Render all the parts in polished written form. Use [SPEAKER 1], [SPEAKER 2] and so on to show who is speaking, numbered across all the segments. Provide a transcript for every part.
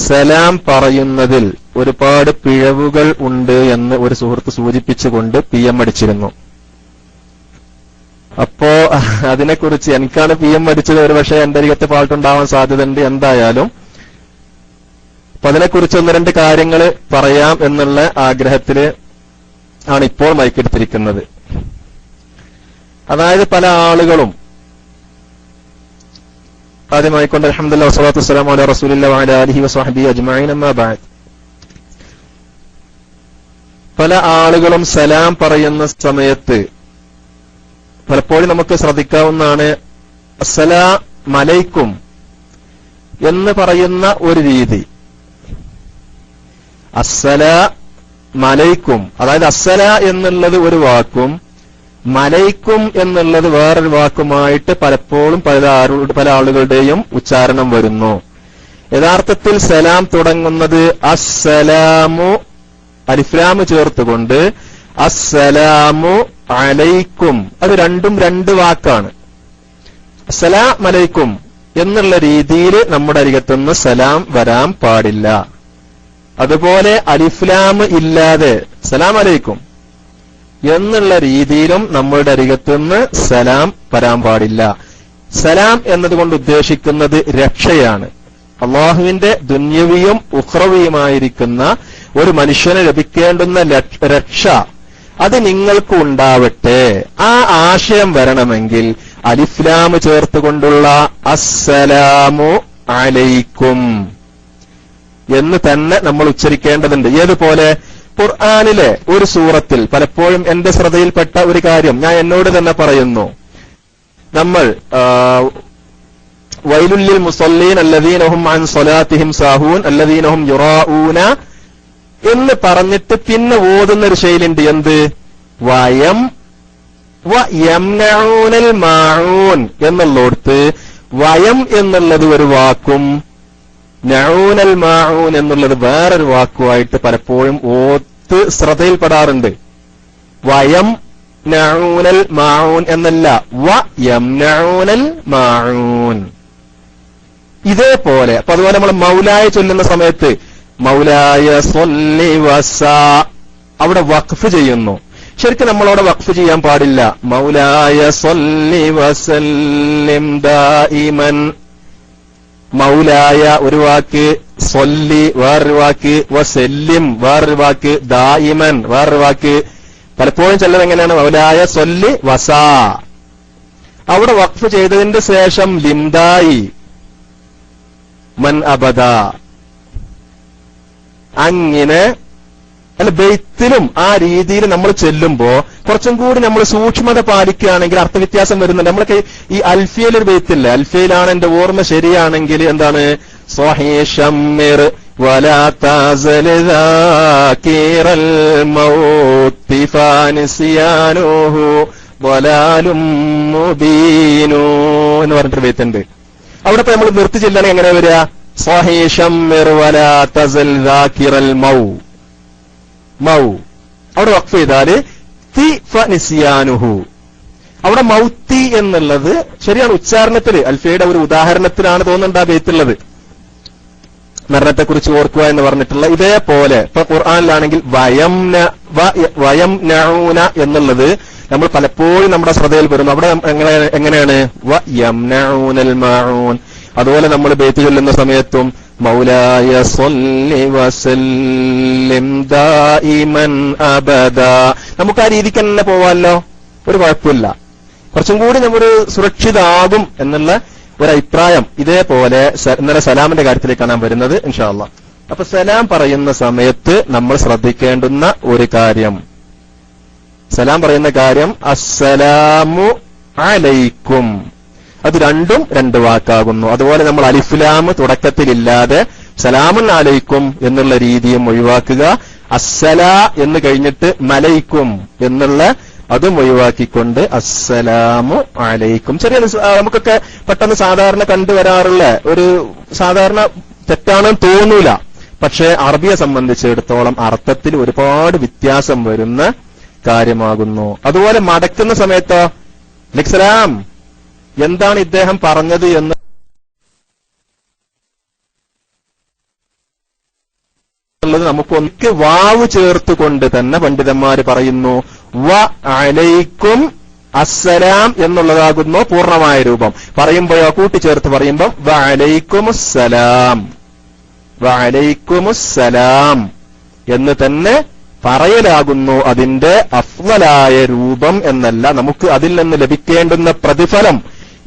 [SPEAKER 1] സലാം പറയുന്നതിൽ ഒരുപാട് പിഴവുകൾ ഉണ്ട് എന്ന് ഒരു സുഹൃത്ത് സൂചിപ്പിച്ചുകൊണ്ട് PM അടിച്ചിരുന്നു. അപ്പോ അതിനെക്കുറിച്ച് എനിക്കാണ് PM അടിച്ചത്, ഒരുപക്ഷെ എന്റെ അരികത്തെ പാട്ടുണ്ടാവാൻ സാധ്യതയുണ്ട്. എന്തായാലും അപ്പൊ അതിനെക്കുറിച്ച് ഒന്ന് രണ്ട് കാര്യങ്ങൾ പറയാം എന്നുള്ള ആഗ്രഹത്തില് ആണ് ഇപ്പോൾ മൈക്കെടുത്തിരിക്കുന്നത്. അതായത് പല ആളുകളും ആദ്യമായിക്കൊണ്ട് അൽഹംദുലില്ലാഹി വസ്സലാത്തു വസ്സലാമു അലാ റസൂലില്ലാഹി വഅലാ ആലിഹി വസ്വഹ്ബിഹി അജ്മഈൻ അമ്മാ ബഅദ്. പല ആളുകളും സലാം പറയുന്ന സമയത്ത് പലപ്പോഴും നമുക്ക് ശ്രദ്ധിക്കാവുന്നതാണ് അസ്സലാമു അലൈക്കും എന്ന് പറയുന്ന ഒരു രീതി. അസ്സലാമു അലൈക്കും, അതായത് അസ്സല എന്നുള്ളത് ഒരു വാക്കും മലൈക്കും എന്നുള്ളത് വേറൊരു വാക്കുമായിട്ട് പലപ്പോഴും പല ആളുകളുടെയും ഉച്ചാരണം വരുന്നു. യഥാർത്ഥത്തിൽ സലാം തുടങ്ങുന്നത് അസ്സലാമു അലിഫ്ലാമ് ചേർത്തുകൊണ്ട് അസ്സലാമു അലൈക്കും. അത് രണ്ടും രണ്ട് വാക്കാണ്. അസ്സലാമു അലൈക്കും എന്നുള്ള രീതിയിൽ നമ്മുടെ അരികത്തുനിന്ന് സലാം വരാൻ പാടില്ല. അതുപോലെ അലിഫ്ലാമ് ഇല്ലാതെ സലാം അലൈക്കും എന്നുള്ള രീതിയിലും നമ്മളുടെ അരികത്തുനിന്ന് സലാം വരാൻ പാടില്ല. സലാം എന്നതുകൊണ്ട് ഉദ്ദേശിക്കുന്നത് രക്ഷയാണ്. അള്ളാഹുവിന്റെ ദുന്യവിയും ഉഖ്റവിയുമായിരിക്കുന്ന ഒരു മനുഷ്യന് ലഭിക്കേണ്ടുന്ന രക്ഷ അത് നിങ്ങൾക്ക് ഉണ്ടാവട്ടെ. ആ ആശയം വരണമെങ്കിൽ അലിഫ്ലാം ചേർത്തുകൊണ്ടുള്ള അസ്സലാമു അലൈക്കും എന്ന് തന്നെ നമ്മൾ ഉച്ചരിക്കേണ്ടതുണ്ട്. ഏതുപോലെ ഖുർആനിലെ ഒരു സൂറത്തിൽ പലപ്പോഴും എന്റെ ശ്രദ്ധയിൽപ്പെട്ട ഒരു കാര്യം ഞാൻ എന്നോട് തന്നെ പറയുന്നു. നമ്മൾ വൈലുല്ലിൽ മുസല്ലീൻ അല്ലദീന ഹും അൻ സ്വലാത്തിഹിം സാഹൂൻ അല്ലദീന ഹും യുറാഊന എന്ന് പറഞ്ഞിട്ട് പിന്നെ ഓതുന്ന ഒരു ശൈലിയുണ്ട്. എന്ത്? യംനഊനൽ മാഊൻ എന്നുള്ളോടത്ത് വയം എന്നുള്ളത് ഒരു വാക്കും നഊനൽ മാഊൻ എന്നുള്ളത് വേറൊരു വാക്കുമായിട്ട് പലപ്പോഴും ഓത്ത് ശ്രദ്ധയിൽപ്പെടാറുണ്ട്. വയം നഊനൽ മാഊൻ എന്നല്ല, യംനഊനൽ മാഊൻ. ഇതേപോലെ അപ്പൊ അതുപോലെ നമ്മൾ മൗലായ ചൊല്ലുന്ന സമയത്ത് മൗലായ സ്വല്ലി വസാ അവിടെ വഖഫ് ചെയ്യുന്നു. ശരിക്കും നമ്മളവിടെ വഖഫ് ചെയ്യാൻ പാടില്ല. മൗലായ സ്വല്ലി വസല്ലിം ദായിമൻ. മൗലായ ഒരു വാക്ക്, സ്വല്ലി വേറൊരു വാക്ക്, വസല്ലിം വേറൊരു വാക്ക്, ദായിമൻ വേറൊരു വാക്ക്. പലപ്പോഴും ചിലത് എങ്ങനെയാണ്? മൗലായ സ്വല്ലി വസാ. അവിടെ വഖഫ് ചെയ്തതിന്റെ ശേഷം ലിംദായി മൻ അബദ. അങ്ങനെ അല്ല ബെയ്ത്തിലും ആ രീതിയിൽ നമ്മൾ ചെല്ലുമ്പോ കുറച്ചും കൂടി നമ്മൾ സൂക്ഷ്മത പാലിക്കുകയാണെങ്കിൽ അർത്ഥവ്യത്യാസം വരുന്നുണ്ട്. നമ്മളൊക്കെ ഈ അൽഫിയയിൽ ഒരു ബെയ്ത്തില്ല, അൽഫിയയിലാണ് എന്റെ ഓർമ്മ ശരിയാണെങ്കിൽ എന്താണ്? സ്വഹീഷമ്മിർ വലാ തസൽ ദാകിറൽ മൗതി ഫാനിസിയാനുഹു വലാലും മുബീനു എന്ന് പറഞ്ഞിട്ട് ബെയ്ത്തുണ്ട്. അവിടെ നമ്മൾ നിർത്തി ചെല്ലുകയാണെങ്കിൽ എങ്ങനെ വരിക? സ്വഹീഷമ്മിർ വലാ തസൽ ദാകിറൽ മൗ. അവിടെ വഖഫ് ചെയ്താല് തി ഫനിസിയാനുഹു. അവിടെ മൗത്തി എന്നുള്ളത് ശരിയാണ് ഉച്ചാരണത്തില് അൽഫയുടെ ഒരു ഉദാഹരണത്തിലാണ് തോന്നുന്നുണ്ട് ആ ബെയ്ത്തുള്ളത്. മരണത്തെക്കുറിച്ച് ഓർക്കുക എന്ന് പറഞ്ഞിട്ടുള്ള ഇതേപോലെ ഇപ്പൊ ഖുർആനിലാണെങ്കിൽ വയം നഊന എന്നുള്ളത് നമ്മൾ പലപ്പോഴും നമ്മുടെ ശ്രദ്ധയിൽ വരുന്നു. അവിടെ എങ്ങനെയാണ്? യംനഊനൽ മാഊൻ. അതുപോലെ നമ്മൾ ബെയ്ത്ത് ചൊല്ലുന്ന സമയത്തും മൗലായ സ്വല്ലി വസല്ലിം ദായിമൻ അബദ. നമുക്ക് ആ രീതിക്ക് തന്നെ പോവാമല്ലോ, ഒരു കുഴപ്പമില്ല. കുറച്ചും കൂടി നമ്മൾ സുരക്ഷിതാകും എന്നുള്ള ഒരു അഭിപ്രായം. ഇതേപോലെ ഇന്നലെ സലാമിന്റെ കാര്യത്തിലേക്കാണ് വരുന്നത് ഇൻഷാ അല്ലാഹ്. അപ്പൊ സലാം പറയുന്ന സമയത്ത് നമ്മൾ ശ്രദ്ധിക്കേണ്ടുന്ന ഒരു കാര്യം, സലാം പറയുന്ന കാര്യം അസ്സലാമു അലൈക്കും. അത് രണ്ടും രണ്ട് വാക്കാകുന്നു. അതുപോലെ നമ്മൾ അലിഫ്ലാം തുടക്കത്തിലില്ലാതെ സലാമുൻ അലൈക്കും എന്നുള്ള രീതിയും ഒഴിവാക്കുക. അസ്സലാ എന്ന് കഴിഞ്ഞിട്ട് മലൈക്കും എന്നുള്ള അതും ഒഴിവാക്കിക്കൊണ്ട് അസ്സലാമു അലൈക്കും. ചെറിയ നമുക്കൊക്കെ പെട്ടെന്ന് സാധാരണ കണ്ടുവരാറുള്ള ഒരു സാധാരണ തെറ്റാണെന്ന് തോന്നൂല. പക്ഷെ അറബിയെ സംബന്ധിച്ചിടത്തോളം അർത്ഥത്തിൽ ഒരുപാട് വ്യത്യാസം വരുന്ന കാര്യമാകുന്നു. അതുപോലെ മടക്കുന്ന സമയത്തോ അലൈഹിസ്സലാം എന്താണ് ഇദ്ദേഹം പറഞ്ഞത് എന്ന് എന്നുള്ളത് നമുക്കൊന്നിക്ക് വാവ് ചേർത്തുകൊണ്ട് തന്നെ പണ്ഡിതന്മാര് പറയുന്നു. വ അലൈക്കും അസ്സലാം എന്നുള്ളതാകുന്നു പൂർണ്ണമായ രൂപം. പറയുമ്പോഴോ കൂട്ടിച്ചേർത്ത് പറയുമ്പം വ അലൈക്കുമുസ്സലാം, വ അലൈക്കുമുസ്സലാം എന്ന് തന്നെ പറയലാകുന്നു അതിന്റെ അഫ്ളലായ രൂപം എന്നല്ല. നമുക്ക് അതിൽ നിന്ന് ലഭിക്കേണ്ടുന്ന പ്രതിഫലം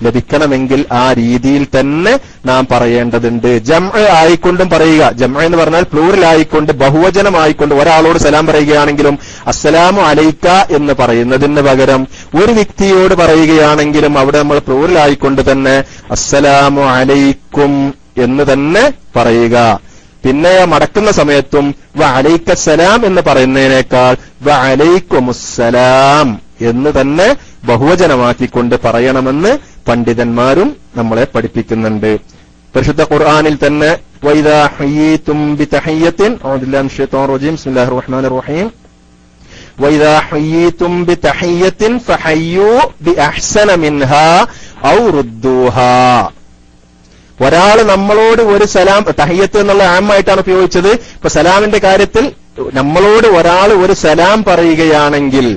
[SPEAKER 1] ലഭിക്കണമെങ്കിൽ ആ രീതിയിൽ തന്നെ നാം പറയേണ്ടതുണ്ട്. ജംഅ ആയിക്കൊണ്ടും പറയുക. ജംഅ എന്ന് പറഞ്ഞാൽ പ്ലൂറൽ ആയിക്കൊണ്ട് ബഹുവചനമായിക്കൊണ്ട് ഒരാളോട് സലാം പറയുകയാണെങ്കിലും അസ്സലാമു അലൈക്ക എന്ന് പറയുന്നതിന് പകരം ഒരു വ്യക്തിയോട് പറയുകയാണെങ്കിലും അവിടെ നമ്മൾ പ്ലൂറൽ ആയിക്കൊണ്ട് തന്നെ അസ്സലാമു അലൈക്കും എന്ന് തന്നെ പറയുക. പിന്നെ മടക്കുന്ന സമയത്തും വ അലൈക്കസ്സലാം എന്ന് പറയുന്നതിനേക്കാൾ വ അലൈക്കുമുസ്സലാം എന്ന് തന്നെ ബഹുവചനമാക്കിക്കൊണ്ട് പറയണമെന്ന് പണ്ഡിതന്മാരും നമ്മളെ പഠിപ്പിക്കുന്നുണ്ട്. പരിശുദ്ധ ഖുർആനിൽ തന്നെ വഇദാ ഹയ്യിതും ബിതഹിയ്യത്തിൻ അഊദു ബില്ലാഹി മിനശ് ശൈത്വാനിർ റജീം ബിസ്മില്ലാഹിർ റഹ്മാനിർ റഹീം വഇദാ ഹയ്യിതും ബിതഹിയ്യത്തിൻ ഫഹയ്യൂ ബിഅഹ്സന മിൻഹാ ഔ റുദ്ദൂഹാ. ഒരാൾ നമ്മളോട് ഒരു സലാം, തഹിയ്യത്ത് എന്നുള്ള ആമായിട്ടാണ് ഉപയോഗിച്ചത്. ഇപ്പൊ സലാമിന്റെ കാര്യത്തിൽ നമ്മളോട് ഒരാൾ ഒരു സലാം പറയുകയാണെങ്കിൽ,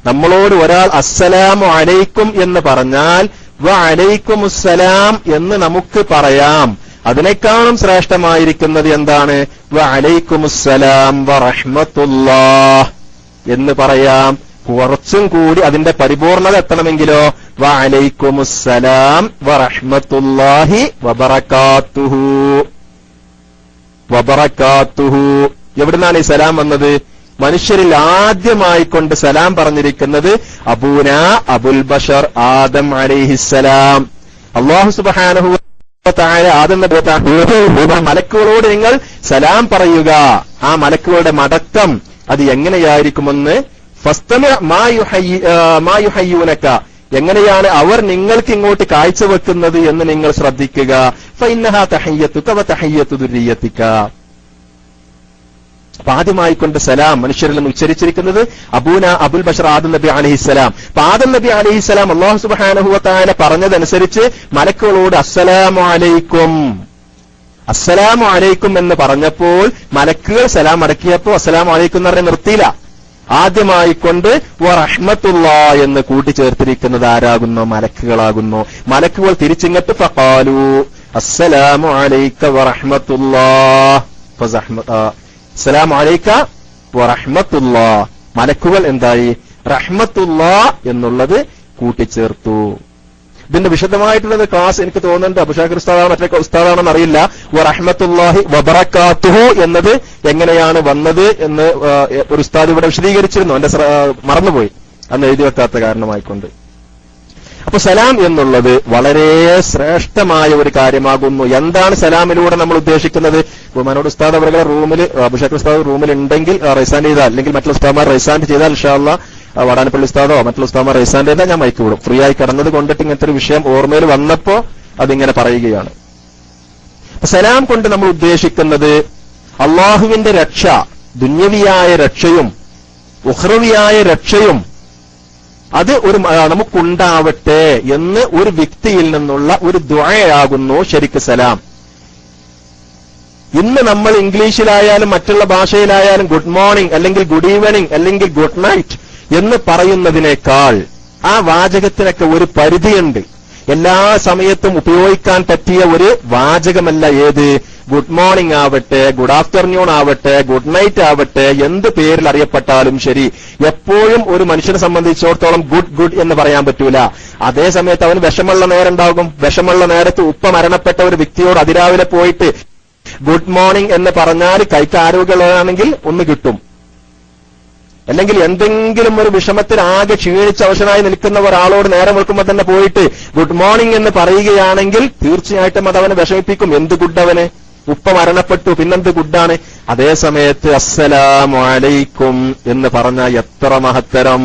[SPEAKER 1] നമ്മളോട് ഒരാൾ അസ്സലാമു അലൈക്കും എന്ന് പറഞ്ഞാൽ വ അലൈക്കുമുസ്സലാം എന്ന് നമുക്ക് പറയാം. അതിനേക്കാളും ശ്രേഷ്ഠമായിരിക്കുന്നത് എന്താണ്? വ അലൈക്കുമുസ്സലാം വ റഹ്മത്തുള്ളാഹ് എന്ന് പറയാം. കുറച്ചും കൂടി അതിന്റെ പരിപൂർണത എത്തണമെങ്കിലോ വ അലൈക്കുമുസ്സലാം വ റഹ്മത്തുള്ളാഹി വബറകാതുഹു. വബറകാതുഹു എവിടുന്നാണ് ഈ സലാം വന്നത്? മനുഷ്യരിൽ ആദ്യമായിക്കൊണ്ട് സലാം പറഞ്ഞിരിക്കുന്നത് അബൂന അബുൽ ബഷർ ആദം അലൈഹിസ്സലാം. അല്ലാഹു സുബ്ഹാനഹു വ തആല ആദം നബിയെ മലക്കുകളോട് നിങ്ങൾ സലാം പറയുക. ആ മലക്കുകളുടെ മടക്കം അത് എങ്ങനെയായിരിക്കുമെന്ന് ഫസ്തമി മാ യുഹയ്യൂനക, എങ്ങനെയാണ് അവർ നിങ്ങൾക്ക് ഇങ്ങോട്ട് കാഴ്ചവെക്കുന്നത് എന്ന് നിങ്ങൾ ശ്രദ്ധിക്കുക. ഫഇന്നഹാ തഹിയ്യതുക വ തഹിയ്യതു ദുർരിയ്യതിക. ആദ്യമായിക്കൊണ്ട് സലാം മനുഷ്യരിൽ നിന്ന് ഉച്ചരിച്ചിരിക്കുന്നത് അബൂന അബുൽ ബഷർ ആദം നബി അലൈഹിസ്സലാം. ആദം നബി അലൈഹിസ്സലാം അല്ലാഹു സുബ്ഹാനഹു വ തആല പറഞ്ഞതനുസരിച്ച് മലക്കുകളോട് അസ്സലാമു അലൈക്കും, അസ്സലാമു അലൈക്കും എന്ന് പറഞ്ഞപ്പോൾ മലക്കുകൾ സലാം അടക്കിയപ്പോൾ അസ്സലാമു അലൈക്കും എന്ന് പറഞ്ഞ് നിർത്തിയില്ല. ആദ്യമായിക്കൊണ്ട് വ റഹ്മത്തുള്ളാഹ് എന്ന് കൂട്ടിച്ചേർത്തിരിക്കുന്നത് ആരാകുന്നു? മലക്കുകളാകുന്നു. മലക്കുകൾ തിരിച്ചിങ്ങട്ട് ഫഖാലു അസ്സലാമു അലൈക വ റഹ്മത്തുള്ളാഹ് അസ്സലാമു അലൈക വ റഹ്മത്തുള്ളാഹ്. മലക്കുകൾ എന്തായി? റഹ്മത്തുള്ളാഹ് എന്നുള്ളത് കൂട്ടിച്ചേർത്തു. ഇതിന്റെ വിശദമായിട്ടുള്ളത് ക്ലാസ് എനിക്ക് തോന്നുന്നുണ്ട് അബുഷാഖിർ ഉസ്താദാണ് മറ്റേ ഉസ്താദാണെന്ന് അറിയില്ല. വ റഹ്മത്തുള്ളാഹി വബറകാതുഹു എന്നത് എങ്ങനെയാണ് വന്നത് എന്ന് ഒരു ഉസ്താദ് ഇവിടെ വിശദീകരിച്ചിരുന്നു. എന്റെ മറന്നുപോയി, അന്ന് എഴുതി വെക്കാത്ത കാരണമായിക്കൊണ്ട്. അപ്പൊ സലാം എന്നുള്ളത് വളരെ ശ്രേഷ്ഠമായ ഒരു കാര്യമാകുന്നു. എന്താണ് സലാമിലൂടെ നമ്മൾ ഉദ്ദേശിക്കുന്നത്? ബഹുമാനോട് ഉസ്താദ് അവരുടെ റൂമിൽ, അബുഷാഖിർ ഉസ്താദ് റൂമിൽ ഉണ്ടെങ്കിൽ റൈസാൻഡ് ചെയ്താൽ, അല്ലെങ്കിൽ മറ്റുള്ള ഉസ്താദ്മാർ റൈസാൻഡ് ചെയ്താൽ ഇൻഷാ അല്ലാഹ് വടാനപ്പള്ളി ഉസ്താദോ മറ്റുള്ള ഉസ്താദ്മാർ റൈസാൻഡ് ചെയ്താൽ ഞാൻ മൈക്ക് വിടും. ഫ്രീ ആയി കിടന്നത് കൊണ്ടിട്ട് ഇങ്ങനത്തെ ഒരു വിഷയം ഓർമ്മയിൽ വന്നപ്പോ അതിങ്ങനെ പറയുകയാണ്. സലാം കൊണ്ട് നമ്മൾ ഉദ്ദേശിക്കുന്നത് അള്ളാഹുവിന്റെ രക്ഷ, ദുന്യവിയായ രക്ഷയും ഉഖ്റവിയായ രക്ഷയും അത് ഒരു നമുക്കുണ്ടാവട്ടെ എന്ന് ഒരു വ്യക്തിയിൽ നിന്നുള്ള ഒരു ദുആയാകുന്നു ശരിക്ക് സലാം. ഇന്ന് നമ്മൾ ഇംഗ്ലീഷിലായാലും മറ്റുള്ള ഭാഷയിലായാലും ഗുഡ് മോർണിംഗ് അല്ലെങ്കിൽ ഗുഡ് ഈവനിംഗ് അല്ലെങ്കിൽ ഗുഡ് നൈറ്റ് എന്ന് പറയുന്നതിനേക്കാൾ ആ വാചകത്തിനൊക്കെ ഒരു പരിധിയുണ്ട്. എല്ലാ സമയത്തും ഉപയോഗിക്കാൻ പറ്റിയ ഒരു വാചകമല്ല ഏത്? ഗുഡ് മോർണിംഗ് ആവട്ടെ, ഗുഡ് ആഫ്റ്റർനൂൺ ആവട്ടെ, ഗുഡ് നൈറ്റ് ആവട്ടെ, എന്ത് പേരിൽ അറിയപ്പെട്ടാലും ശരി, എപ്പോഴും ഒരു മനുഷ്യനെ സംബന്ധിച്ചിടത്തോളം ഗുഡ് എന്ന് പറയാൻ പറ്റൂല. അതേ സമയത്ത് അവന് വിഷമുള്ള നേരമുണ്ടാകും. വിഷമുള്ള നേരത്ത് ഉപ്പ മരണപ്പെട്ട ഒരു വ്യക്തിയോട് അതിരാവിലെ പോയിട്ട് ഗുഡ് മോർണിംഗ് എന്ന് പറഞ്ഞാൽ കൈക്ക് ആരോഗ്യമുള്ളതാണെങ്കിൽ ഒന്ന് കിട്ടും. അല്ലെങ്കിൽ എന്തെങ്കിലും ഒരു വിഷമത്തിൽ ആകെ ക്ഷീണിച്ച് അവശനായി നിൽക്കുന്ന ഒരാളോട് നേരം വെക്കുമ്പോൾ തന്നെ പോയിട്ട് ഗുഡ് മോർണിംഗ് എന്ന് പറയുകയാണെങ്കിൽ തീർച്ചയായിട്ടും അത് അവനെ വിഷമിപ്പിക്കും. എന്ത് ഗുഡ് അവന്? ഉപ്പ മരണപ്പെട്ടു, പിന്നെന്ത് ഗുഡാണ്? അതേ സമയത്ത് അസ്സലാമു അലൈക്കും എന്ന് പറഞ്ഞാൽ എത്ര മഹത്തരം!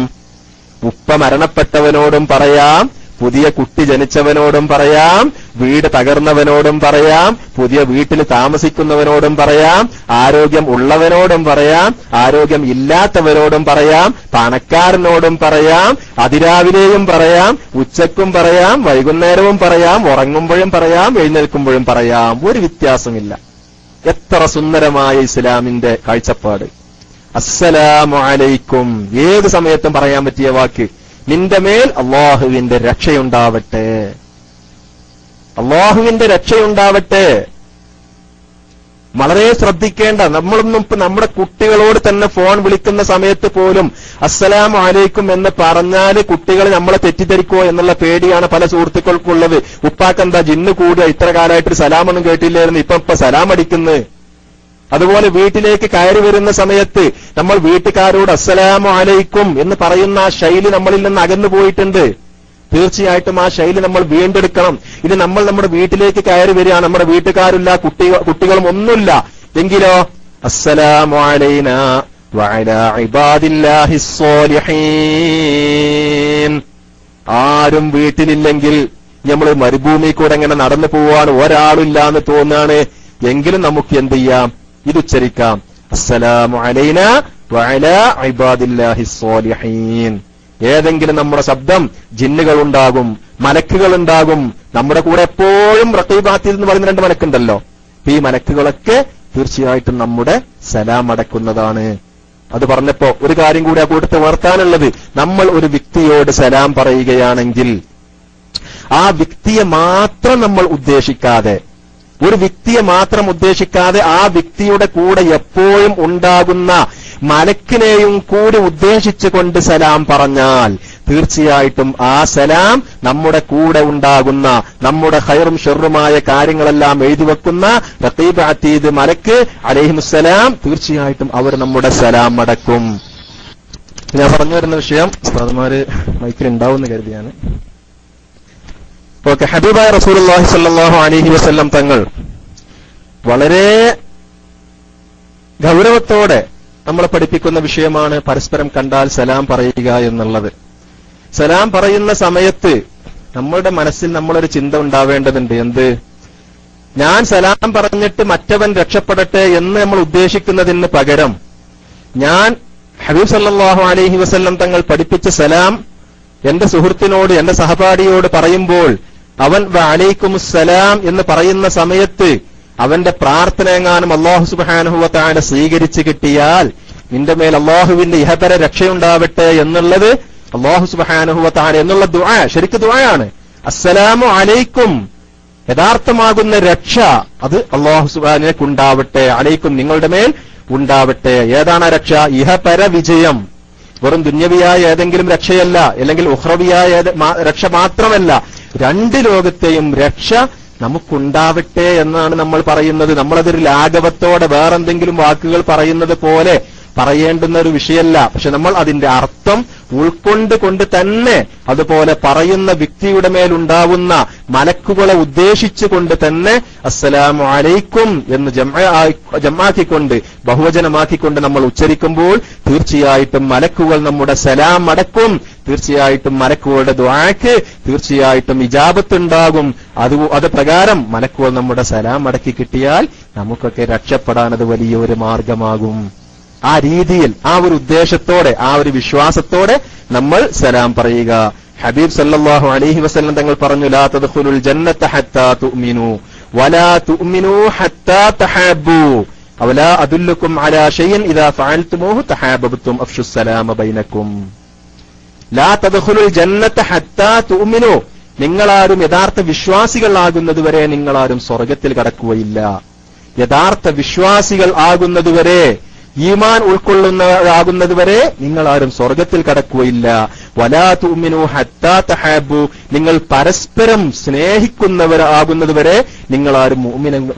[SPEAKER 1] ഉപ്പ മരണപ്പെട്ടവനോടും പറയാം, പുതിയ കുട്ടി ജനിച്ചവനോടും പറയാം, വീട് തകർന്നവനോടും പറയാം, പുതിയ വീട്ടിൽ താമസിക്കുന്നവനോടും പറയാം, ആരോഗ്യം ഉള്ളവനോടും പറയാം, ആരോഗ്യം ഇല്ലാത്തവരോടും പറയാം, പണക്കാരനോടും പറയാം, അതിരാവിലെയും പറയാം, ഉച്ചക്കും പറയാം, വൈകുന്നേരവും പറയാം, ഉറങ്ങുമ്പോഴും പറയാം, എഴുന്നേൽക്കുമ്പോഴും പറയാം. ഒരു വ്യത്യാസമില്ല. എത്ര സുന്ദരമായ ഇസ്ലാമിന്റെ കാഴ്ചപ്പാട്. അസ്സലാമു അലൈക്കും, ഏത് സമയത്തും പറയാൻ പറ്റിയ വാക്ക്. നിന്റെ മേൽ അള്ളാഹുവിന്റെ രക്ഷയുണ്ടാവട്ടെ, അള്ളാഹുവിന്റെ രക്ഷയുണ്ടാവട്ടെ. വളരെ ശ്രദ്ധിക്കേണ്ട, നമ്മളൊന്നും ഇപ്പൊ നമ്മുടെ കുട്ടികളോട് തന്നെ ഫോൺ വിളിക്കുന്ന സമയത്ത് പോലും അസ്സലാമു അലൈക്കും എന്ന് പറഞ്ഞാല് കുട്ടികൾ നമ്മളെ തെറ്റിദ്ധരിക്കോ എന്നുള്ള പേടിയാണ് പല സുഹൃത്തുക്കൾക്കുള്ളത്. ഉപ്പാക്കെന്താ ജിന്ന് കൂടുക, ഇത്ര കാലമായിട്ട് സലാമൊന്നും കേട്ടില്ലായിരുന്നു, ഇപ്പൊ സലാം അടിക്കുന്നത്. അതുപോലെ വീട്ടിലേക്ക് കയറി വരുന്ന സമയത്ത് നമ്മൾ വീട്ടുകാരോട് അസ്സലാമു അലൈക്കും എന്ന് പറയുന്ന ആ ശൈലി നമ്മളിൽ നിന്ന് അകന്നു പോയിട്ടുണ്ട്. തീർച്ചയായിട്ടും ആ ശൈലി നമ്മൾ വീണ്ടെടുക്കണം. ഇത് നമ്മൾ നമ്മുടെ വീട്ടിലേക്ക് കയറി വരികയാണ്, നമ്മുടെ വീട്ടുകാരില്ല, കുട്ടികളും ഒന്നുമില്ല എങ്കിലോ അസ്സലാമു അലൈനാ വഅലാ ഇബാദില്ലാഹിസ് സ്വാലിഹീൻ. ആരും വീട്ടിലില്ലെങ്കിൽ നമ്മൾ മരുഭൂമി കൂടെ എങ്ങനെ നടന്നു പോവാണ്, ഒരാളില്ലാന്ന് തോന്നാണ് എങ്കിലും നമുക്ക് എന്ത് ചെയ്യാം, ഇതുച്ചരിക്കാം, അസ്സലാമു അലൈനാ വഅലാ ഇബാദില്ലാഹിസ് സ്വാലിഹീൻ. ഏതെങ്കിലും നമ്മുടെ ശബ്ദം ജിന്നുകൾ ഉണ്ടാകും, മലക്കുകൾ ഉണ്ടാകും. നമ്മുടെ കൂടെ എപ്പോഴും റഖീബാത്തിൽ എന്ന് പറയുന്ന 2 മലക്കുണ്ടല്ലോ. ഈ മലക്കുകളൊക്കെ തീർച്ചയായിട്ടും നമ്മുടെ സലാം അടക്കുന്നതാണ്. അത് പറഞ്ഞപ്പോ ഒരു കാര്യം കൂടി ആ കൂട്ടത്തെ വർത്താനുള്ളത്, നമ്മൾ ഒരു വ്യക്തിയോട് സലാം പറയുകയാണെങ്കിൽ ആ വ്യക്തിയെ മാത്രം നമ്മൾ ഉദ്ദേശിക്കാതെ, ഒരു വ്യക്തിയെ മാത്രം ഉദ്ദേശിക്കാതെ ആ വ്യക്തിയുടെ കൂടെ എപ്പോഴും ഉണ്ടാകുന്ന മലക്കിനെയും കൂടി ഉദ്ദേശിച്ചുകൊണ്ട് സലാം പറഞ്ഞാൽ തീർച്ചയായിട്ടും ആ സലാം നമ്മുടെ കൂടെ ഉണ്ടാകുന്ന, നമ്മുടെ ഖൈറും ഷർറുമായ കാര്യങ്ങളെല്ലാം എഴുതി വെക്കുന്ന റഖീബ് അതീദ് മലക്ക് അലൈഹിമുസ്സലാം തീർച്ചയായിട്ടും അവർ നമ്മുടെ സലാം അടക്കും. ഞാൻ പറഞ്ഞു വരുന്ന വിഷയം ഉസ്താദുമാര് മൈക്കിൽ ഉണ്ടാവുമെന്ന് കരുതിയാണ്. ഓക്കെ, ഹബീബായ റസൂലുള്ളാഹി സ്വല്ലല്ലാഹു അലൈഹി വസല്ലം തങ്ങൾ വളരെ ഗൗരവത്തോടെ നമ്മളെ പഠിപ്പിക്കുന്ന വിഷയമാണ് പരസ്പരം കണ്ടാൽ സലാം പറയുക എന്നുള്ളത്. സലാം പറയുന്ന സമയത്ത് നമ്മളുടെ മനസ്സിൽ നമ്മളൊരു ചിന്ത ഉണ്ടാവേണ്ടതുണ്ട്. എന്ത്? ഞാൻ സലാം പറഞ്ഞിട്ട് മറ്റവൻ രക്ഷപ്പെടട്ടെ എന്ന് നമ്മൾ ഉദ്ദേശിക്കുന്നതിന് പകരം ഞാൻ ഹബീബ് സല്ലല്ലാഹു അലൈഹി വസല്ലം തങ്ങൾ പഠിപ്പിച്ച സലാം എന്റെ സുഹൃത്തിനോട്, എന്റെ സഹപാഠിയോട് പറയുമ്പോൾ അവൻ വഅലൈക്കുമുസ്സലാം എന്ന് പറയുന്ന സമയത്ത് അവന്റെ പ്രാർത്ഥന എങ്ങാനും അല്ലാഹു സുബ്ഹാനഹു വ തആല സ്വീകരിച്ചു കിട്ടിയാൽ നിന്റെ മേൽ അല്ലാഹുവിന്റെ ഇഹപര രക്ഷയുണ്ടാവട്ടെ എന്നുള്ളത് അല്ലാഹു സുബ്ഹാനഹു വ തആല എന്നുള്ള ദുആ ശരിക്ക് ദുആയാണ്. അസ്സലാമു അലൈക്കും, യഥാർത്ഥമാകുന്ന രക്ഷ അത് അല്ലാഹു സുബ്ഹാനഹു ഉണ്ടാവട്ടെ, അലൈക്കും നിങ്ങളുടെ മേൽ ഉണ്ടാവട്ടെ. ഏതാണ് ആ രക്ഷ? ഇഹപര വിജയം. വെറും ദുന്യവിയായ ഏതെങ്കിലും രക്ഷയല്ല, അല്ലെങ്കിൽ ഉഖ്റവിയായ രക്ഷ മാത്രമല്ല, 2 ലോകത്തെയും രക്ഷ നമുക്കുണ്ടാവട്ടെ എന്നാണ് നമ്മൾ പറയുന്നത്. നമ്മളതൊരു ലാഘവത്തോടെ വേറെന്തെങ്കിലും വാക്കുകൾ പറയുന്നത് പോലെ പറയേണ്ടുന്ന ഒരു വിഷയമല്ല. പക്ഷെ നമ്മൾ അതിന്റെ അർത്ഥം ഉൾക്കൊണ്ട് തന്നെ അതുപോലെ പറയുന്ന വ്യക്തിയുടെ മേലുണ്ടാവുന്ന മലക്കുകളെ ഉദ്ദേശിച്ചുകൊണ്ട് തന്നെ അസ്സലാമു അലൈക്കും എന്ന് ജംആക്കിക്കൊണ്ട് ബഹുവചനമാക്കിക്കൊണ്ട് നമ്മൾ ഉച്ചരിക്കുമ്പോൾ തീർച്ചയായിട്ടും മലക്കുകൾ നമ്മുടെ സലാം അടക്കും. തീർച്ചയായിട്ടും മലക്കുകളുടെ ദുആക്ക് തീർച്ചയായിട്ടും ഇജാബത്തുണ്ടാകും. അത് പ്രകാരം മലക്കുകൾ നമ്മുടെ സലാം അടക്കി കിട്ടിയാൽ നമുക്കൊക്കെ രക്ഷപ്പെടാൻ അത് വലിയൊരു മാർഗമാകും. ആ രീതിയിൽ, ആ ഒരു ഉദ്ദേശത്തോടെ, ആ ഒരു വിശ്വാസത്തോടെ നമ്മൾ സലാം പറയുക. ഹബീബ് സല്ലല്ലാഹു അലൈഹി വസല്ലം തങ്ങൾ പറഞ്ഞു, ലാ തദ്ഖുലുൽ ജന്നത ഹത്താ തുഅ്മിനൂ വലാ തുഅ്മിനൂ ഹത്താ തഹാബ്ബൂ അവലാ അദുല്ലുക്കും അലാ ഷൈഇൻ ഇദാ ഫഅൽതുമൂഹു തഹാബബ്തും അഫ്ശുസ് സലാമ ബൈനക്കും. ലാ തദ്ഖുലുൽ ജന്നത ഹത്താ തുഅ്മിനൂ, നിങ്ങളാരും യഥാർത്ഥ വിശ്വാസികൾ ആകുന്നതുവരെ നിങ്ങളാരും സ്വർഗ്ഗത്തിൽ കടക്കുകയില്ല. യഥാർത്ഥ വിശ്വാസികൾ ആകുന്നതുവരെ, ഈമാൻ ഉൾക്കൊള്ളുന്നവരാകുന്നതുവരെ നിങ്ങളാരും സ്വർഗ്ഗത്തിൽ കടക്കുകയില്ല. വലാ തുഅ്മിനൂ ഹത്താ തഹാബ്ബൂ, നിങ്ങൾ പരസ്പരം സ്നേഹിക്കുന്നവരാകുന്നതുവരെ നിങ്ങളാരും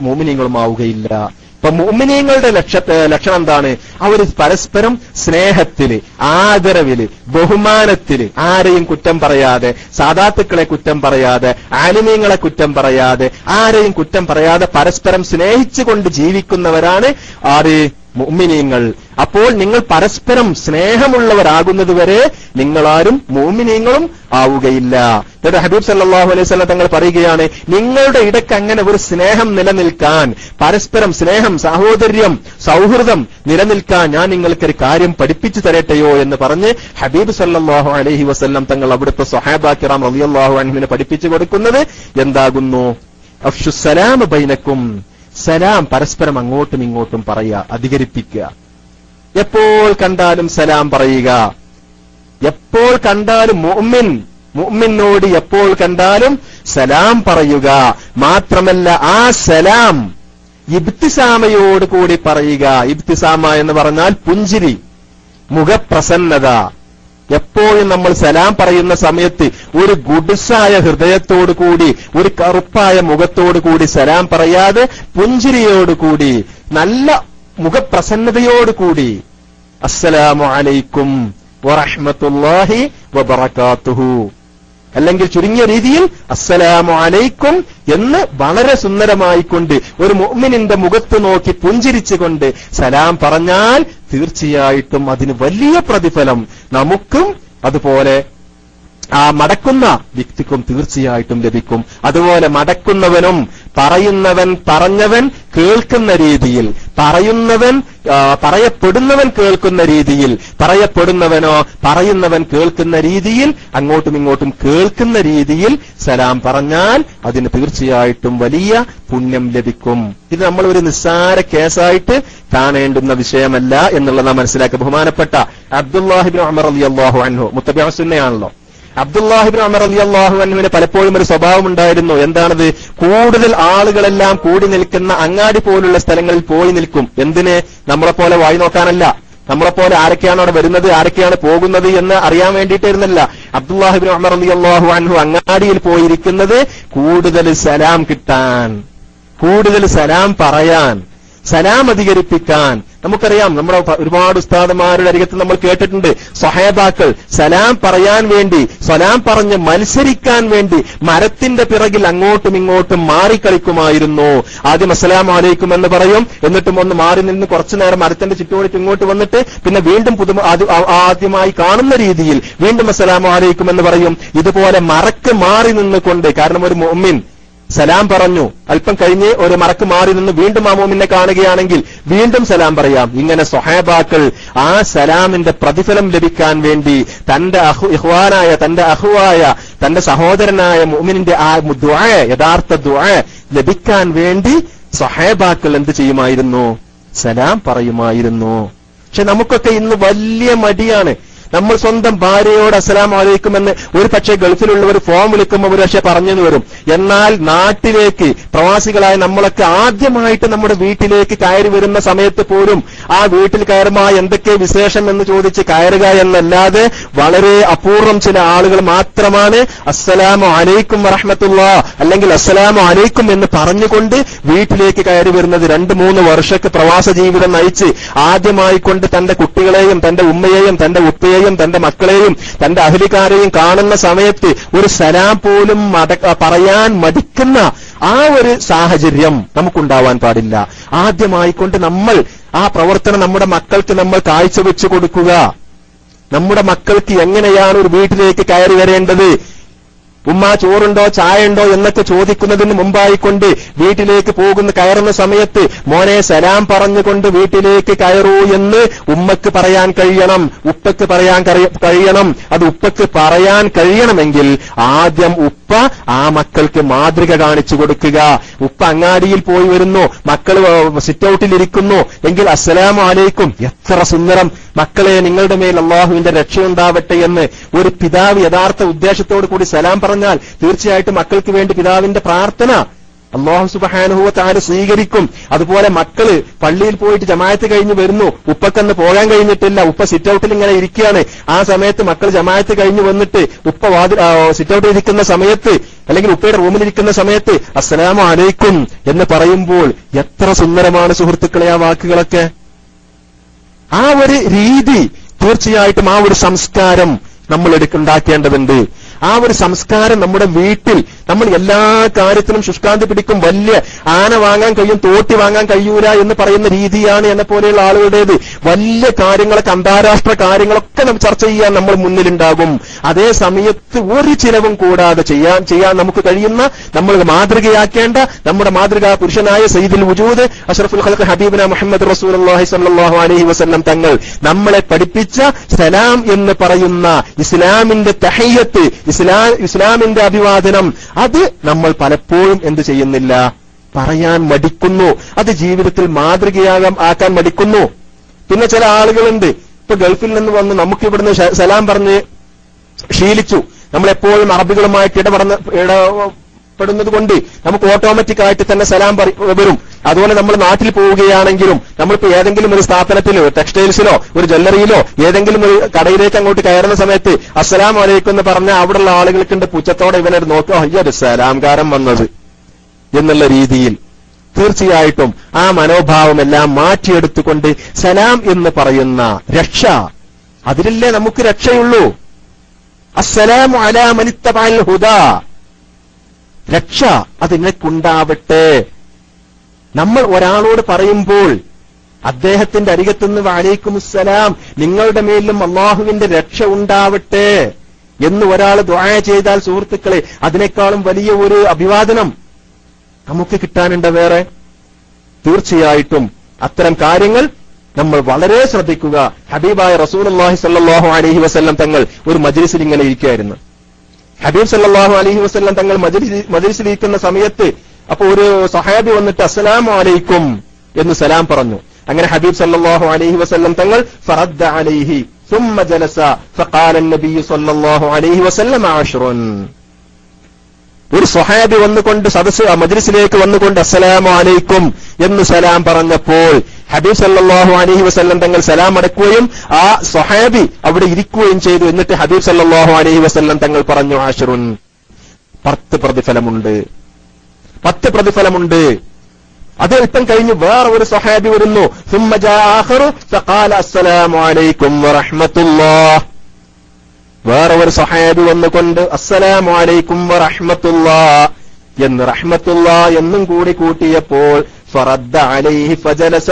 [SPEAKER 1] മുഅ്മിനീങ്ങളുമാവുകയില്ല. ഇപ്പൊ മുഅ്മിനീങ്ങളുടെ ലക്ഷണം എന്താണ്? അവർ പരസ്പരം സ്നേഹത്തില്, ആദരവില്, ബഹുമാനത്തില്, ആരെയും കുറ്റം പറയാതെ, സാദാത്തുക്കളെ കുറ്റം പറയാതെ, ആലിമീങ്ങളെ കുറ്റം പറയാതെ, ആരെയും കുറ്റം പറയാതെ പരസ്പരം സ്നേഹിച്ചുകൊണ്ട് ജീവിക്കുന്നവരാണ് ആര്? മുഅ്മിനീങ്ങൾ. അപ്പോൾ നിങ്ങൾ പരസ്പരം സ്നേഹമുള്ളവരാകുന്നതുവരെ നിങ്ങളാരും മുഅ്മിനീങ്ങളും ആവുകയില്ല. എന്നിട്ട് ഹബീബ് സല്ലല്ലാഹു അലൈഹി വസല്ലം തങ്ങൾ പറയുകയാണ്, നിങ്ങളുടെ ഇടയ്ക്ക് അങ്ങനെ ഒരു സ്നേഹം നിലനിൽക്കാൻ, പരസ്പരം സ്നേഹം, സഹോദര്യം, സൗഹൃദം നിലനിൽക്കാൻ ഞാൻ നിങ്ങൾക്കൊരു കാര്യം പഠിപ്പിച്ചു തരട്ടെയോ എന്ന് പറഞ്ഞ് ഹബീബ് സല്ലല്ലാഹു അലൈഹി വസല്ലം തങ്ങൾ അവിടുത്തെ സ്വഹാബ കിറാം റളിയല്ലാഹു അൻഹുവിനെ പഠിപ്പിച്ചു കൊടുക്കുന്നത് എന്താകുന്നു? അഫ്ശുസ്സലാമ ബൈനക്കും, സലാം പരസ്പരം അങ്ങോട്ടും ഇങ്ങോട്ടും പറയുക, അധികരിപ്പിക്കുക. എപ്പോൾ കണ്ടാലും സലാം പറയുക. എപ്പോൾ കണ്ടാലും മുഅ്മിനോട് എപ്പോൾ കണ്ടാലും സലാം പറയുക. മാത്രമല്ല ആ സലാം ഇബ്തിസാമയോട് കൂടി പറയുക. ഇബ്തിസാമ എന്ന് പറഞ്ഞാൽ പുഞ്ചിരി, മുഖപ്രസന്നത. എപ്പോഴും നമ്മൾ സലാം പറയുന്ന സമയത്ത് ഒരു ഗുഡ്സായ ഹൃദയത്തോടു കൂടി, ഒരു കറുപ്പായ മുഖത്തോടു കൂടി സലാം പറയാതെ പുഞ്ചിരിയോടുകൂടി, നല്ല മുഖപ്രസന്നതയോടുകൂടി അസ്സലാമു അലൈക്കും വറഹ്മത്തുള്ളാഹി വബറകാതുഹു, അല്ലെങ്കിൽ ചുരുങ്ങിയ രീതിയിൽ അസ്സലാമു അലൈക്കും എന്ന് വളരെ സുന്ദരമായിക്കൊണ്ട് ഒരു മുഅ്മിനിന്റെ മുഖത്ത് നോക്കി പുഞ്ചിരിച്ചുകൊണ്ട് സലാം പറഞ്ഞാൽ തീർച്ചയായിട്ടും അതിന് വലിയ പ്രതിഫലം നമുക്കും അതുപോലെ ആ മടക്കുന്ന വ്യക്തിക്കും തീർച്ചയായിട്ടും ലഭിക്കും. അതുപോലെ മടക്കുന്നവനും പറഞ്ഞവൻ കേൾക്കുന്ന രീതിയിൽ, പറയപ്പെടുന്നവൻ കേൾക്കുന്ന രീതിയിൽ, പറയുന്നവൻ കേൾക്കുന്ന രീതിയിൽ, അങ്ങോട്ടും ഇങ്ങോട്ടും കേൾക്കുന്ന രീതിയിൽ സലാം പറഞ്ഞാൽ അതിന് തീർച്ചയായിട്ടും വലിയ പുണ്യം ലഭിക്കും. ഇത് നമ്മൾ ഒരു നിസ്സാര കേസായിട്ട് കാണേണ്ടുന്ന വിഷയമല്ല എന്നുള്ളത് നാം മനസ്സിലാക്കുക. ബഹുമാനപ്പെട്ട അബ്ദുല്ലാഹിബ്നു ഉമർ റളിയല്ലാഹു അൻഹു മുത്തബിഉ സുന്നയാണല്ലോ. അബ്ദുല്ലാഹിബ്നു ഉമർ റളിയല്ലാഹു അൻഹുവിന് പലപ്പോഴും ഒരു സ്വഭാവം ഉണ്ടായിരുന്നു. എന്താണത്? കൂടുതൽ ആളുകളെല്ലാം കൂടി നിൽക്കുന്ന അങ്ങാടി പോലുള്ള സ്ഥലങ്ങളിൽ പോയി നിൽക്കും. എന്തിന്? നമ്മളെപ്പോലെ വായി നോക്കാനല്ല, നമ്മളെപ്പോലെ ആരൊക്കെയാണ് അവിടെ വരുന്നത്, ആരൊക്കെയാണ് പോകുന്നത് എന്ന് അറിയാൻ വേണ്ടിയിട്ടായിരുന്നല്ല. അബ്ദുല്ലാഹിബ്നു ഉമർ റളിയല്ലാഹു അൻഹു അങ്ങാടിയിൽ പോയിരിക്കുന്നത് കൂടുതൽ സലാം കിട്ടാൻ, കൂടുതൽ സലാം പറയാൻ, സലാം അധികരിപ്പിക്കാൻ. നമുക്കറിയാം, നമ്മുടെ ഒരുപാട് ഉസ്താദുമാരുടെ അരികത്ത് നമ്മൾ കേട്ടിട്ടുണ്ട്, സ്വഹാബാക്കൾ സലാം പറയാൻ വേണ്ടി, സലാം പറഞ്ഞ് മത്സരിക്കാൻ വേണ്ടി മരത്തിന്റെ പിറകിൽ അങ്ങോട്ടും ഇങ്ങോട്ടും മാറിക്കളിക്കുമായിരുന്നു. ആദ്യം അസ്സലാമു അലൈക്കും എന്ന് പറയും, എന്നിട്ടും ഒന്ന് മാറി നിന്ന് കുറച്ചു നേരം മരത്തിന്റെ ചുറ്റോടിക്ക് ഇങ്ങോട്ട് വന്നിട്ട് പിന്നെ വീണ്ടും ആദ്യമായി കാണുന്ന രീതിയിൽ വീണ്ടും അസ്സലാമു അലൈക്കും എന്ന് പറയും. ഇതുപോലെ മറക്ക് മാറി നിന്നുകൊണ്ട്, കാരണം ഒരു മുഅ്മിൻ സലാം പറഞ്ഞു, അല്പം കഴിഞ്ഞ് ഒരു മറക്ക് മാറി നിന്ന് വീണ്ടും ആ മുഅ്മിനെ കാണുകയാണെങ്കിൽ വീണ്ടും സലാം പറയാം. ഇങ്ങനെ സ്വഹാബാക്കൾ ആ സലാമിന്റെ പ്രതിഫലം ലഭിക്കാൻ വേണ്ടി തന്റെ ഇഖ്വാനായ, തന്റെ അഖുവായ, തന്റെ സഹോദരനായ മുഅ്മിനിന്റെ ആ ദുആ, യഥാർത്ഥ ദുആ ലഭിക്കാൻ വേണ്ടി സ്വഹാബാക്കൾ എന്ത് ചെയ്യുമായിരുന്നു? സലാം പറയുമായിരുന്നു. പക്ഷെ നമുക്കൊക്കെ ഇന്ന് വലിയ മടിയാണ്. നമ്മൾ സ്വന്തം ഭാര്യയോട് അസ്സലാമു അലൈക്കും എന്ന് ഒരു പക്ഷേ ഗൾഫിലുള്ളവർ ഫോം വിളിക്കുമ്പോൾ ഒരു പക്ഷേ പറഞ്ഞെന്ന് വരും. എന്നാൽ നാട്ടിലേക്ക് പ്രവാസികളായ നമ്മളൊക്കെ ആദ്യമായിട്ട് നമ്മുടെ വീട്ടിലേക്ക് കയറി വരുന്ന സമയത്ത് പോലും ആ വീട്ടിൽ കയറുമ്പോൾ എന്തൊക്കെ വിശേഷം എന്ന് ചോദിച്ച് കയറുക എന്നല്ലാതെ വളരെ അപൂർവം ചില ആളുകൾ മാത്രമാണ് അസ്സലാമു അലൈക്കും വറഹ്മത്തുള്ളാഹ് അല്ലെങ്കിൽ അസ്സലാമു അലൈക്കും എന്ന് പറഞ്ഞുകൊണ്ട് വീട്ടിലേക്ക് കയറി വരുന്നത്. 2-3 വർഷക്ക് പ്രവാസ ജീവിതം നയിച്ച് ആദ്യമായിക്കൊണ്ട് തന്റെ കുട്ടികളെയും തന്റെ ഉമ്മയെയും തന്റെ ഉപ്പയെയും തന്റെ മക്കളെയും തന്റെ അഹ്ലിക്കാരെയും കാണുന്ന സമയത്ത് ഒരു സലാം പോലും പറയാൻ മടിക്കുന്ന ആ ഒരു സാഹചര്യം നമുക്കുണ്ടാവാൻ പാടില്ല. ആദ്യമായിക്കൊണ്ട് നമ്മൾ ആ പ്രവർത്തനം നമ്മുടെ മക്കൾക്ക് നമ്മൾ കാഴ്ചവെച്ചു കൊടുക്കുക. നമ്മുടെ മക്കൾക്ക് എങ്ങനെയാണ് ഒരു വീട്ടിലേക്ക് കയറി വരേണ്ടത്, ഉമ്മ ചോറുണ്ടോ ചായ ഉണ്ടോ എന്നൊക്കെ ചോദിക്കുന്നതിന് മുമ്പായിക്കൊണ്ട് വീട്ടിലേക്ക് കയറുന്ന സമയത്ത് മോനെ സലാം പറഞ്ഞുകൊണ്ട് വീട്ടിലേക്ക് കയറൂ എന്ന് ഉമ്മക്ക് പറയാൻ കഴിയണം, ഉപ്പക്ക് പറയാൻ കഴിയണം. അത് ഉപ്പക്ക് പറയാൻ കഴിയണമെങ്കിൽ ആദ്യം ഉപ്പ ആ മക്കൾക്ക് മാതൃക കാണിച്ചു കൊടുക്കുക. ഉപ്പ അങ്ങാടിയിൽ പോയി വരുന്നു, മക്കൾ സിറ്റൌട്ടിലിരിക്കുന്നു എങ്കിൽ അസ്സലാമു അലൈക്കും, എത്ര സുന്ദരം മക്കളെ, നിങ്ങളുടെ മേൽ അള്ളാഹുവിന്റെ രക്ഷയുണ്ടാവട്ടെ എന്ന് ഒരു പിതാവ് യഥാർത്ഥ ഉദ്ദേശത്തോടു കൂടി സലാം പറഞ്ഞാൽ തീർച്ചയായിട്ടും മക്കൾക്ക് വേണ്ടി പിതാവിന്റെ പ്രാർത്ഥന അല്ലാഹു സുബ്ഹാനഹു വ തആല സ്വീകരിക്കും. അതുപോലെ മക്കള് പള്ളിയിൽ പോയിട്ട് ജമാഅത്ത് കഴിഞ്ഞ് വരുന്നു, ഉപ്പക്കന്ന് പോകാൻ കഴിഞ്ഞിട്ടില്ല, ഉപ്പ സിറ്റൌട്ടിൽ ഇങ്ങനെ ഇരിക്കുകയാണ്. ആ സമയത്ത് മക്കൾ ജമാഅത്ത് കഴിഞ്ഞ് വന്നിട്ട് ഉപ്പ സിറ്റൌട്ടിൽ ഇരിക്കുന്ന സമയത്ത് അല്ലെങ്കിൽ ഉപ്പയുടെ റൂമിലിരിക്കുന്ന സമയത്ത് അസ്സലാമു അലൈക്കും എന്ന് പറയുമ്പോൾ എത്ര സുന്ദരമാണ് സുഹൃത്തുക്കളെ ആ വാക്കുകളൊക്കെ. ആ ഒരു രീതി തീർച്ചയായിട്ടും, ആ ഒരു സംസ്കാരം നമ്മൾ ഉണ്ടാക്കേണ്ടതുണ്ട്. ആ ഒരു സംസ്കാരം നമ്മുടെ വീട്ടിൽ നമ്മൾ എല്ലാ കാര്യത്തിനും ശുഷ്കാന്തി പിടിക്കും. വലിയ ആന വാങ്ങാൻ കഴിയും, തോട്ടി വാങ്ങാൻ കഴിയൂല എന്ന് പറയുന്ന രീതിയാണ് എന്നെ പോലെയുള്ള ആളുകളുടേത്. വലിയ കാര്യങ്ങളൊക്കെ, അന്താരാഷ്ട്ര കാര്യങ്ങളൊക്കെ നമ്മൾ ചർച്ച ചെയ്യാൻ നമ്മൾ മുന്നിലുണ്ടാകും. അതേ സമയത്ത് ഒരു ചിലവും കൂടാതെ ചെയ്യാൻ നമുക്ക് കഴിയുന്ന, നമ്മൾ മാതൃകയാക്കേണ്ട നമ്മുടെ മാതൃകാ പുരുഷനായ സയ്യിദുൽ വുജൂദ് അഷ്റഫുൽ ഖൽഖ് ഹബീബുന മുഹമ്മദ് റസൂലുള്ളാഹി സ്വല്ലല്ലാഹു അലൈഹി വസല്ലം തങ്ങൾ നമ്മളെ പഠിപ്പിച്ച സലാം എന്ന് പറയുന്ന ഇസ്ലാമിന്റെ തഹയ്യത്ത്, ഇസ്ലാമിന്റെ അഭിവാദനം, അത് നമ്മൾ പലപ്പോഴും എന്ത് ചെയ്യുന്നില്ല, പറയാൻ മടിക്കുന്നു. അത് ജീവിതത്തിൽ ആക്കാൻ മടിക്കുന്നു. പിന്നെ ചില ആളുകളുണ്ട്, ഇപ്പൊ ഗൾഫിൽ നിന്ന് വന്ന് നമുക്ക് ഇവിടുന്ന് സലാം പറഞ്ഞ് ശീലിച്ചു. നമ്മളെപ്പോഴും അറബികളുമായിട്ട് ഇടപെടുന്നത് കൊണ്ട് നമുക്ക് ഓട്ടോമാറ്റിക് ആയിട്ട് തന്നെ സലാം വരും. അതുപോലെ നമ്മൾ നാട്ടിൽ പോവുകയാണെങ്കിലും നമ്മളിപ്പോ ഏതെങ്കിലും ഒരു സ്ഥാപനത്തിലോ ടെക്സ്റ്റൈൽസിലോ ഒരു ജ്വല്ലറിയിലോ ഏതെങ്കിലും ഒരു കടയിലേക്ക് അങ്ങോട്ട് കയറുന്ന സമയത്ത് അസ്സലാമു അലൈക്കും എന്ന് പറഞ്ഞാൽ അവിടെയുള്ള ആളുകൾക്കുണ്ട് പുച്ഛത്തോടെ ഇവനെ നോക്കുക, അയ്യൊരു സലാംകാരം വന്നത് എന്നുള്ള രീതിയിൽ. തീർച്ചയായിട്ടും ആ മനോഭാവമെല്ലാം മാറ്റിയെടുത്തുകൊണ്ട് സലാം എന്ന് പറയുന്ന രക്ഷ, അതിലല്ലേ നമുക്ക് രക്ഷയുള്ളൂ. അസ്സലാമു അലാ മനിത്തബഅൽ ഹുദാ, രക്ഷ അത് നിനക്കുണ്ടാവട്ടെ. നമ്മൾ ഒരാളോട് പറയുമ്പോൾ അദ്ദേഹത്തിന്റെ അരികത്തുനിന്ന് വഅലൈക്കുമുസ്സലാം, നിങ്ങളുടെ മേലും അള്ളാഹുവിന്റെ രക്ഷ ഉണ്ടാവട്ടെ എന്ന് ഒരാൾ ദുആ ചെയ്താൽ സുഹൃത്തുക്കളെ, അതിനേക്കാളും വലിയ ഒരു അഭിവാദനം നമുക്ക് കിട്ടാനുണ്ട് വേറെ? തീർച്ചയായിട്ടും അത്തരം കാര്യങ്ങൾ നമ്മൾ വളരെ ശ്രദ്ധിക്കുക. ഹബീബായ റസൂലുള്ളാഹി സ്വല്ലല്ലാഹു അലൈഹി വസല്ലം തങ്ങൾ ഒരു മജ്ലിസിൽ ഇങ്ങനെ ഇരിക്കുകയായിരുന്നു. ഹബീബ് സല്ലല്ലാഹു അലൈഹി വസല്ലം തങ്ങൾ മജ്ലിസിൽ ഇരിക്കുന്ന സമയത്ത് അപ്പൊ ഒരു സഹാബി വന്നിട്ട് അസ്സലാമു അലൈക്കും എന്ന് സലാം പറഞ്ഞു. അങ്ങനെ ഹബീബ് സല്ലല്ലാഹു അലൈഹി വസല്ലം തങ്ങൾ ഫറദ്ദ അലൈഹി ثم جلس فقال النبي صلى الله عليه وسلم عشر. ഒരു സ്വഹാബി വന്നുകൊണ്ട് മജ്ലിസിലേക്ക് വന്നുകൊണ്ട് അസ്സലാമു അലൈക്കും എന്ന് സലാം പറഞ്ഞപ്പോൾ ഹബീബ് സല്ലല്ലാഹു അലൈഹി വസല്ലം തങ്ങൾ സലാം അടക്കുകയും ആ സ്വഹാബി അവിടെ ഇരിക്കുകയും ചെയ്തു. എന്നിട്ട് ഹബീബ് സല്ലല്ലാഹു അലൈഹി വസല്ലം തങ്ങൾ പറഞ്ഞു, ആശിറുൻ, 10 പ്രതിഫലമുണ്ട്, 10 പ്രതിഫലമുണ്ട്. അത് അല്പം കഴിഞ്ഞ് വേറെ ഒരു സ്വഹാബി വരുന്നു. ثم جاء آخر فقال السلام عليكم ورحمة الله. വേറെ ഒരു സ്വഹാബി വന്നുകൊണ്ട് അസ്സലാമു അലൈക്കും വറഹ്മത്തുള്ളാഹ് എന്ന് റഹ്മത്തുള്ളാഹ് എന്നും കൂടി കൂട്ടിയപ്പോൾ ഫറദ്ദ അലൈഹി ഫജലസ